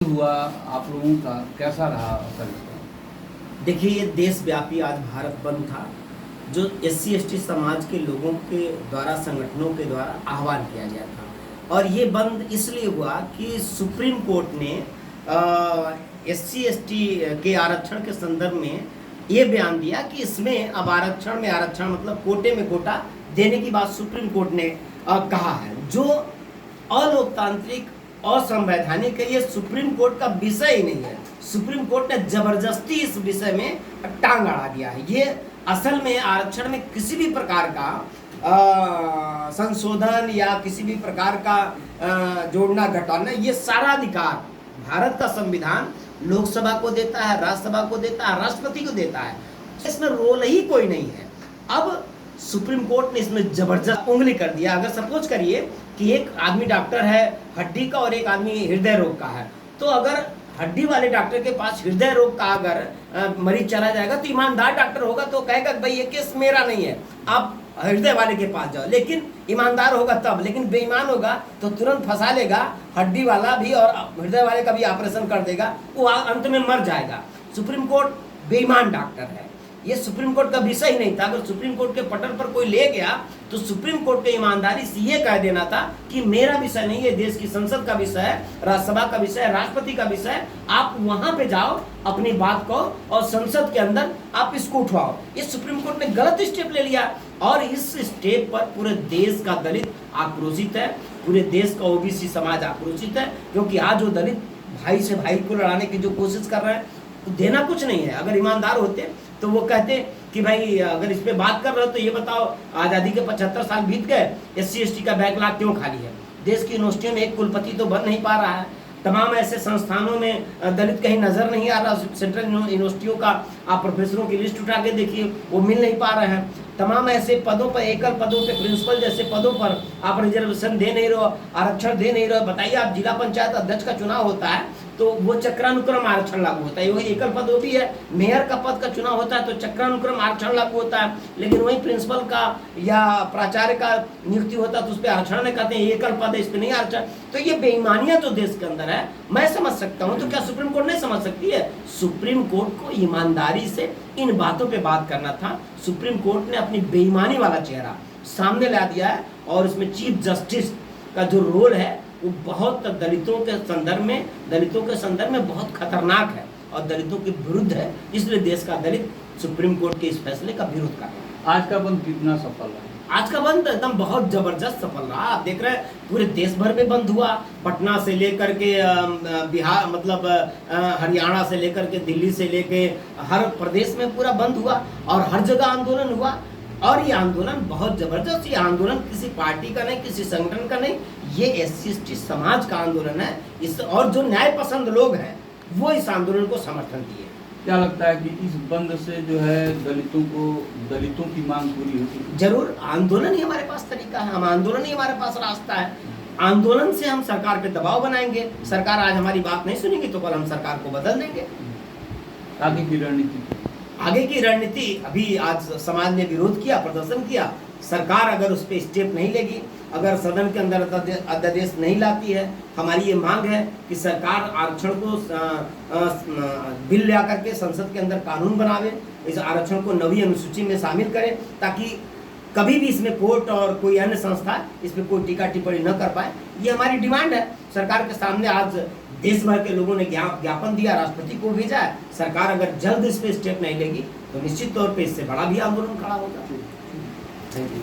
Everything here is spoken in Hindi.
हुआ आप लोगों का कैसा रहा असर इसका? देखिए, ये देशव्यापी आज भारत बंद था जो एससी एसटी समाज के लोगों के द्वारा, संगठनों के द्वारा आह्वान किया गया था। और ये बंद इसलिए हुआ कि सुप्रीम कोर्ट ने एससी एसटी के आरक्षण के संदर्भ में ये बयान दिया कि इसमें अब आरक्षण में आरक्षण मतलब कोटे में कोटा देने की बात सुप्रीम कोर्ट ने कहा है, जो अलोकतांत्रिक असंवैधानिक है। ये सुप्रीम कोर्ट का विषय ही नहीं है। सुप्रीम कोर्ट ने जबरदस्ती इस विषय में टांग अड़ा दिया है। ये असल में आरक्षण में किसी भी प्रकार का संशोधन या किसी भी प्रकार का जोड़ना घटाना, ये सारा अधिकार भारत का संविधान लोकसभा को देता है, राज्यसभा को देता है, राष्ट्रपति को देता है। इसमें रोल ही कोई नहीं है। अब सुप्रीम कोर्ट ने इसमें जबरदस्त उंगली कर दिया। अगर सपोज करिए कि एक आदमी डॉक्टर है हड्डी का और एक आदमी हृदय रोग का है, तो अगर हड्डी वाले डॉक्टर के पास हृदय रोग का अगर मरीज चला जाएगा तो ईमानदार डॉक्टर होगा तो कहेगा भाई ये केस मेरा नहीं है, आप हृदय वाले के पास जाओ। लेकिन ईमानदार होगा तब, लेकिन बेईमान होगा तो तुरंत फंसा लेगा हड्डी वाला भी और हृदय वाले का भी ऑपरेशन कर देगा, वो अंत में मर जाएगा। सुप्रीम कोर्ट बेईमान डॉक्टर है। ये सुप्रीम कोर्ट का विषय ही नहीं था। अगर सुप्रीम कोर्ट के पटल पर कोई ले गया तो सुप्रीम कोर्ट को ईमानदारी से ये कह देना था कि मेरा विषय नहीं है, देश की संसद का विषय है, राज्यसभा का विषय है, राष्ट्रपति का विषय है, आप वहां पे जाओ, अपनी बात को और संसद के अंदर आप इसको उठवाओ। ये सुप्रीम कोर्ट ने गलत स्टेप ले लिया और इस स्टेप पर पूरे देश का दलित आक्रोशित है, पूरे देश का ओबीसी समाज आक्रोशित है, क्योंकि आज वो दलित भाई से भाई को लड़ाने की जो कोशिश कर रहे हैं, तो देना कुछ नहीं है। अगर ईमानदार होते तो वो कहते कि भाई अगर इस पे बात कर रहे हो तो ये बताओ आज़ादी के 75 साल बीत गए, एससी एसटी का बैकलॉग क्यों खाली है? देश की यूनिवर्सिटियों में एक कुलपति तो बन नहीं पा रहा है, तमाम ऐसे संस्थानों में दलित कहीं नजर नहीं आ रहा। सेंट्रल यूनिवर्सिटियों का आप प्रोफेसरों की लिस्ट उठा के देखिए, वो मिल नहीं पा रहे हैं। तमाम ऐसे पदों पर, एकल पदों पे, प्रिंसिपल जैसे पदों पर आप रिजर्वेशन दे नहीं रहे हो, आरक्षण दे नहीं रहे हो। बताइए, आप जिला पंचायत अध्यक्ष का चुनाव होता है तो वो चक्रानुक्रम आरक्षण लागू होता है। वही एकल पद वो भी है, मेयर का पद का चुनाव होता है तो चक्रानुक्रम आरक्षण लागू होता है। लेकिन वही प्रिंसिपल का या प्राचार्य का नियुक्ति होता है तो उस पर आरक्षण नहीं कहते हैं, एकल पद है, इस पर नहीं आरक्षण। तो ये बेईमानियां जो देश के अंदर है मैं समझ सकता हूँ, तो क्या सुप्रीम कोर्ट नहीं समझ सकती है? सुप्रीम कोर्ट को ईमानदारी से इन बातों पे बात करना था। सुप्रीम कोर्ट ने अपनी बेईमानी वाला चेहरा सामने ला दिया है और इसमें चीफ जस्टिस का जो रोल है वो बहुत दलितों के संदर्भ में बहुत खतरनाक है और दलितों के विरुद्ध है। इसलिए देश का दलित सुप्रीम कोर्ट के इस फैसले का विरोध कर रहा है। आज का बंद कितना सफल रहा? आज का बंद एकदम बहुत जबरदस्त सफल रहा। आप देख रहे हैं पूरे देश भर में बंद हुआ, पटना से लेकर के बिहार मतलब हरियाणा से लेकर के दिल्ली से लेके हर प्रदेश में पूरा बंद हुआ और हर जगह आंदोलन हुआ। और ये आंदोलन बहुत जबरदस्त, ये आंदोलन किसी पार्टी का नहीं, किसी संगठन का नहीं, ये एससी एसटी समाज का आंदोलन है। इस और जो न्याय पसंद लोग हैं वो इस आंदोलन को समर्थन दिए। क्या लगता है कि इस बंद से जो है दलितों की मांग पूरी होगी? जरूर, आंदोलन ही हमारे पास तरीका है, हम आंदोलन ही हमारे पास रास्ता है। आंदोलन से हम सरकार पे दबाव बनाएंगे। सरकार आज हमारी बात नहीं सुनेगी तो कल हम सरकार को बदल देंगे। आगे की रणनीति? आगे की रणनीति, अभी आज समाज ने विरोध किया, प्रदर्शन किया। सरकार अगर उस पर स्टेप नहीं लेगी, अगर सदन के अंदर अध्यादेश नहीं लाती है, हमारी ये मांग है कि सरकार आरक्षण को बिल ला करके संसद के अंदर कानून बनावे, इस आरक्षण को नवी अनुसूची में शामिल करे ताकि कभी भी इसमें कोर्ट और कोई अन्य संस्था इस पर कोई टीका टिप्पणी न कर पाए। ये हमारी डिमांड है सरकार के सामने। आज देश भर के लोगों ने ज्ञापन दिया, राष्ट्रपति को भेजा है। सरकार अगर जल्द इस पे स्टेप नहीं लेगी तो निश्चित तौर पे इससे बड़ा भी आंदोलन खड़ा होगा। Thank you.